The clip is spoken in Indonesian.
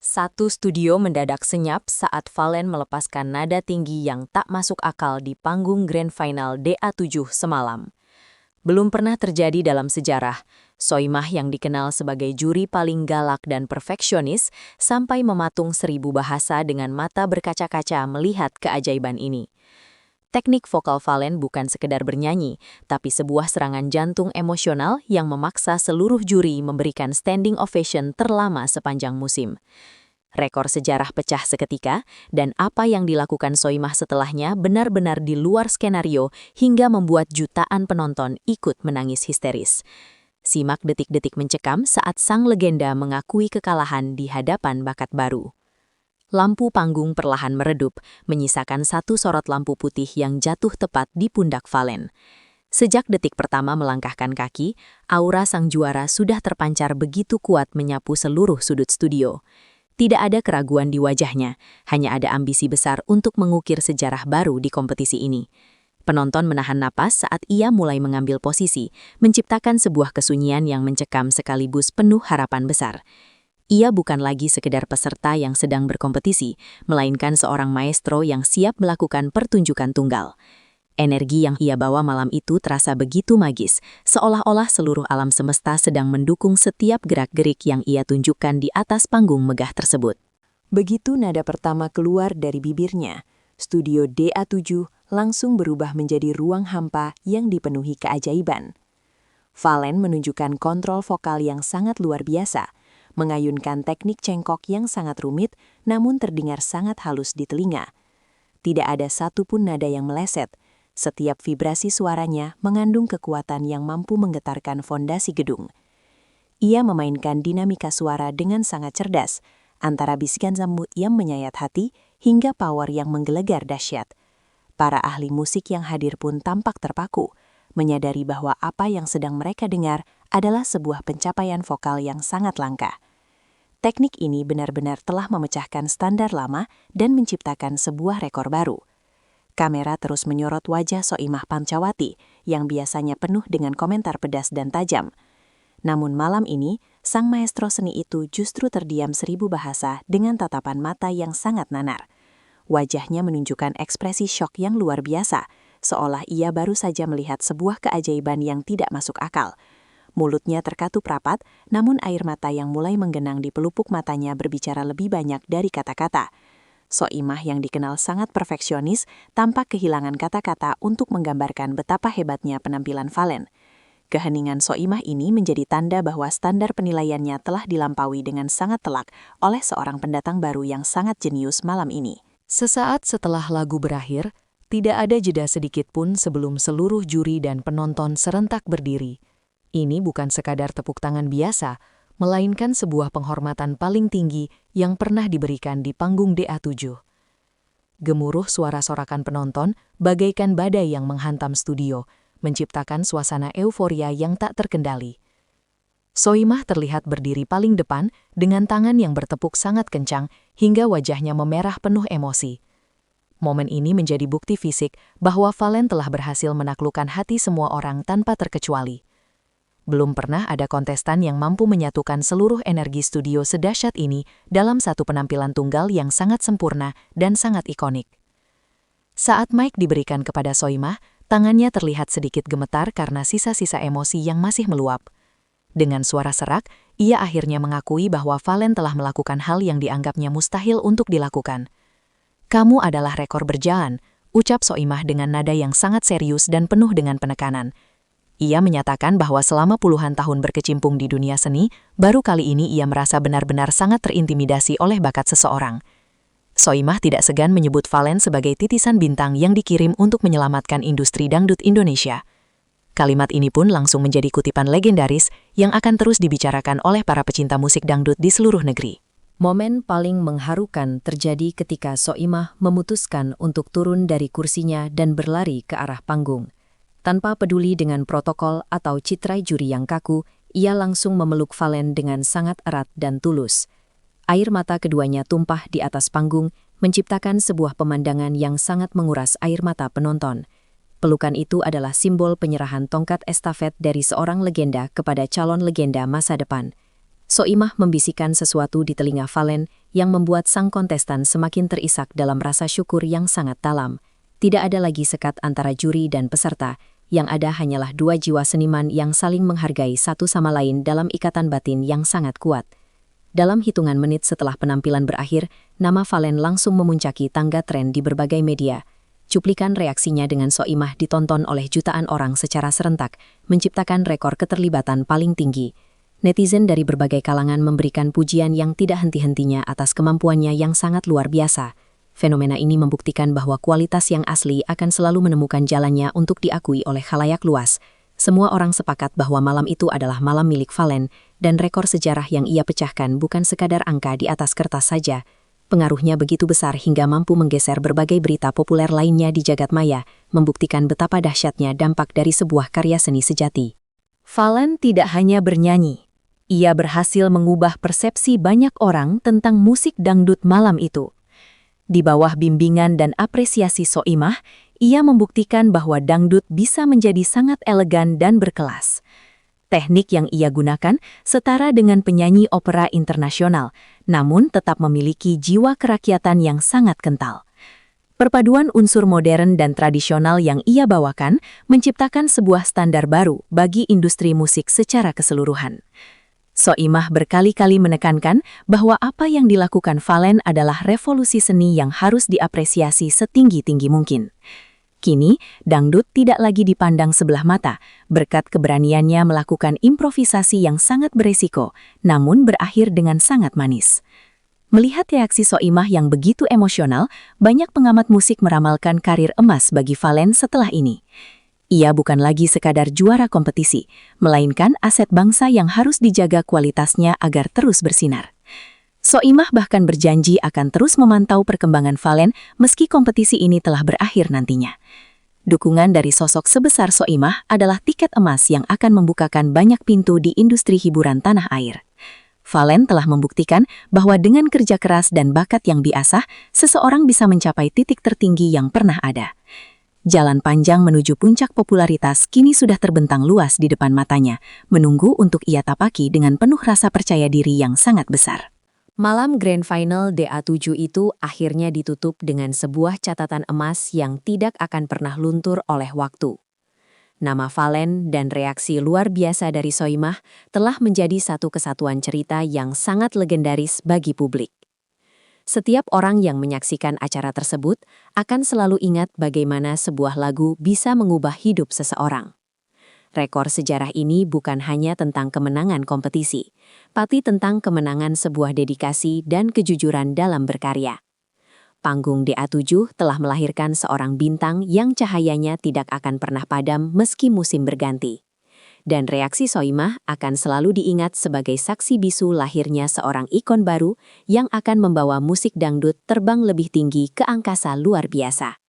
Satu studio mendadak senyap saat Valen melepaskan nada tinggi yang tak masuk akal di panggung Grand Final DA7 semalam. Belum pernah terjadi dalam sejarah, Soimah yang dikenal sebagai juri paling galak dan perfeksionis sampai mematung 1000 bahasa dengan mata berkaca-kaca melihat keajaiban ini. Teknik vokal Valen bukan sekedar bernyanyi, tapi sebuah serangan jantung emosional yang memaksa seluruh juri memberikan standing ovation terlama sepanjang musim. Rekor sejarah pecah seketika, dan apa yang dilakukan Soimah setelahnya benar-benar di luar skenario hingga membuat jutaan penonton ikut menangis histeris. Simak detik-detik mencekam saat sang legenda mengakui kekalahan di hadapan bakat baru. Lampu panggung perlahan meredup, menyisakan satu sorot lampu putih yang jatuh tepat di pundak Valen. Sejak detik pertama melangkahkan kaki, aura sang juara sudah terpancar begitu kuat menyapu seluruh sudut studio. Tidak ada keraguan di wajahnya, hanya ada ambisi besar untuk mengukir sejarah baru di kompetisi ini. Penonton menahan napas saat ia mulai mengambil posisi, menciptakan sebuah kesunyian yang mencekam sekaligus penuh harapan besar. Ia bukan lagi sekedar peserta yang sedang berkompetisi, melainkan seorang maestro yang siap melakukan pertunjukan tunggal. Energi yang ia bawa malam itu terasa begitu magis, seolah-olah seluruh alam semesta sedang mendukung setiap gerak-gerik yang ia tunjukkan di atas panggung megah tersebut. Begitu nada pertama keluar dari bibirnya, studio DA7 langsung berubah menjadi ruang hampa yang dipenuhi keajaiban. Valen menunjukkan kontrol vokal yang sangat luar biasa, mengayunkan teknik cengkok yang sangat rumit namun terdengar sangat halus di telinga. Tidak ada satupun nada yang meleset. Setiap vibrasi suaranya mengandung kekuatan yang mampu menggetarkan fondasi gedung. Ia memainkan dinamika suara dengan sangat cerdas, antara bisikan lembut yang menyayat hati hingga power yang menggelegar dahsyat. Para ahli musik yang hadir pun tampak terpaku, menyadari bahwa apa yang sedang mereka dengar adalah sebuah pencapaian vokal yang sangat langka. Teknik ini benar-benar telah memecahkan standar lama dan menciptakan sebuah rekor baru. Kamera terus menyorot wajah Soimah Pancawati yang biasanya penuh dengan komentar pedas dan tajam. Namun malam ini, sang maestro seni itu justru terdiam 1000 bahasa dengan tatapan mata yang sangat nanar. Wajahnya menunjukkan ekspresi syok yang luar biasa, seolah ia baru saja melihat sebuah keajaiban yang tidak masuk akal. Mulutnya terkatup rapat, namun air mata yang mulai menggenang di pelupuk matanya berbicara lebih banyak dari kata-kata. Soimah yang dikenal sangat perfeksionis tampak kehilangan kata-kata untuk menggambarkan betapa hebatnya penampilan Valen. Keheningan Soimah ini menjadi tanda bahwa standar penilaiannya telah dilampaui dengan sangat telak oleh seorang pendatang baru yang sangat jenius malam ini. Sesaat setelah lagu berakhir, tidak ada jeda sedikit pun sebelum seluruh juri dan penonton serentak berdiri. Ini bukan sekadar tepuk tangan biasa, melainkan sebuah penghormatan paling tinggi yang pernah diberikan di panggung DA7. Gemuruh suara sorakan penonton bagaikan badai yang menghantam studio, menciptakan suasana euforia yang tak terkendali. Soimah terlihat berdiri paling depan dengan tangan yang bertepuk sangat kencang hingga wajahnya memerah penuh emosi. Momen ini menjadi bukti fisik bahwa Valen telah berhasil menaklukkan hati semua orang tanpa terkecuali. Belum pernah ada kontestan yang mampu menyatukan seluruh energi studio sedahsyat ini dalam satu penampilan tunggal yang sangat sempurna dan sangat ikonik. Saat mic diberikan kepada Soimah, tangannya terlihat sedikit gemetar karena sisa-sisa emosi yang masih meluap. Dengan suara serak, ia akhirnya mengakui bahwa Valen telah melakukan hal yang dianggapnya mustahil untuk dilakukan. "Kamu adalah rekor berjalan," ucap Soimah dengan nada yang sangat serius dan penuh dengan penekanan. Ia menyatakan bahwa selama puluhan tahun berkecimpung di dunia seni, baru kali ini ia merasa benar-benar sangat terintimidasi oleh bakat seseorang. Soimah tidak segan menyebut Valen sebagai titisan bintang yang dikirim untuk menyelamatkan industri dangdut Indonesia. Kalimat ini pun langsung menjadi kutipan legendaris yang akan terus dibicarakan oleh para pecinta musik dangdut di seluruh negeri. Momen paling mengharukan terjadi ketika Soimah memutuskan untuk turun dari kursinya dan berlari ke arah panggung. Tanpa peduli dengan protokol atau citra juri yang kaku, ia langsung memeluk Valen dengan sangat erat dan tulus. Air mata keduanya tumpah di atas panggung, menciptakan sebuah pemandangan yang sangat menguras air mata penonton. Pelukan itu adalah simbol penyerahan tongkat estafet dari seorang legenda kepada calon legenda masa depan. Soimah membisikkan sesuatu di telinga Valen yang membuat sang kontestan semakin terisak dalam rasa syukur yang sangat dalam. Tidak ada lagi sekat antara juri dan peserta, yang ada hanyalah dua jiwa seniman yang saling menghargai satu sama lain dalam ikatan batin yang sangat kuat. Dalam hitungan menit setelah penampilan berakhir, nama Valen langsung memuncaki tangga tren di berbagai media. Cuplikan reaksinya dengan Soimah ditonton oleh jutaan orang secara serentak, menciptakan rekor keterlibatan paling tinggi. Netizen dari berbagai kalangan memberikan pujian yang tidak henti-hentinya atas kemampuannya yang sangat luar biasa. Fenomena ini membuktikan bahwa kualitas yang asli akan selalu menemukan jalannya untuk diakui oleh khalayak luas. Semua orang sepakat bahwa malam itu adalah malam milik Valen, dan rekor sejarah yang ia pecahkan bukan sekadar angka di atas kertas saja. Pengaruhnya begitu besar hingga mampu menggeser berbagai berita populer lainnya di jagat maya, membuktikan betapa dahsyatnya dampak dari sebuah karya seni sejati. Valen tidak hanya bernyanyi, ia berhasil mengubah persepsi banyak orang tentang musik dangdut malam itu. Di bawah bimbingan dan apresiasi Soimah, ia membuktikan bahwa dangdut bisa menjadi sangat elegan dan berkelas. Teknik yang ia gunakan setara dengan penyanyi opera internasional, namun tetap memiliki jiwa kerakyatan yang sangat kental. Perpaduan unsur modern dan tradisional yang ia bawakan menciptakan sebuah standar baru bagi industri musik secara keseluruhan. Soimah berkali-kali menekankan bahwa apa yang dilakukan Valen adalah revolusi seni yang harus diapresiasi setinggi-tinggi mungkin. Kini, dangdut tidak lagi dipandang sebelah mata, berkat keberaniannya melakukan improvisasi yang sangat beresiko, namun berakhir dengan sangat manis. Melihat reaksi Soimah yang begitu emosional, banyak pengamat musik meramalkan karir emas bagi Valen setelah ini. Ia bukan lagi sekadar juara kompetisi, melainkan aset bangsa yang harus dijaga kualitasnya agar terus bersinar. Soimah bahkan berjanji akan terus memantau perkembangan Valen meski kompetisi ini telah berakhir nantinya. Dukungan dari sosok sebesar Soimah adalah tiket emas yang akan membukakan banyak pintu di industri hiburan tanah air. Valen telah membuktikan bahwa dengan kerja keras dan bakat yang diasah, seseorang bisa mencapai titik tertinggi yang pernah ada. Jalan panjang menuju puncak popularitas kini sudah terbentang luas di depan matanya, menunggu untuk ia tapaki dengan penuh rasa percaya diri yang sangat besar. Malam Grand Final DA7 itu akhirnya ditutup dengan sebuah catatan emas yang tidak akan pernah luntur oleh waktu. Nama Valen dan reaksi luar biasa dari Soimah telah menjadi satu kesatuan cerita yang sangat legendaris bagi publik. Setiap orang yang menyaksikan acara tersebut akan selalu ingat bagaimana sebuah lagu bisa mengubah hidup seseorang. Rekor sejarah ini bukan hanya tentang kemenangan kompetisi, tapi tentang kemenangan sebuah dedikasi dan kejujuran dalam berkarya. Panggung DA7 telah melahirkan seorang bintang yang cahayanya tidak akan pernah padam meski musim berganti. Dan reaksi Soimah akan selalu diingat sebagai saksi bisu lahirnya seorang ikon baru yang akan membawa musik dangdut terbang lebih tinggi ke angkasa luar biasa.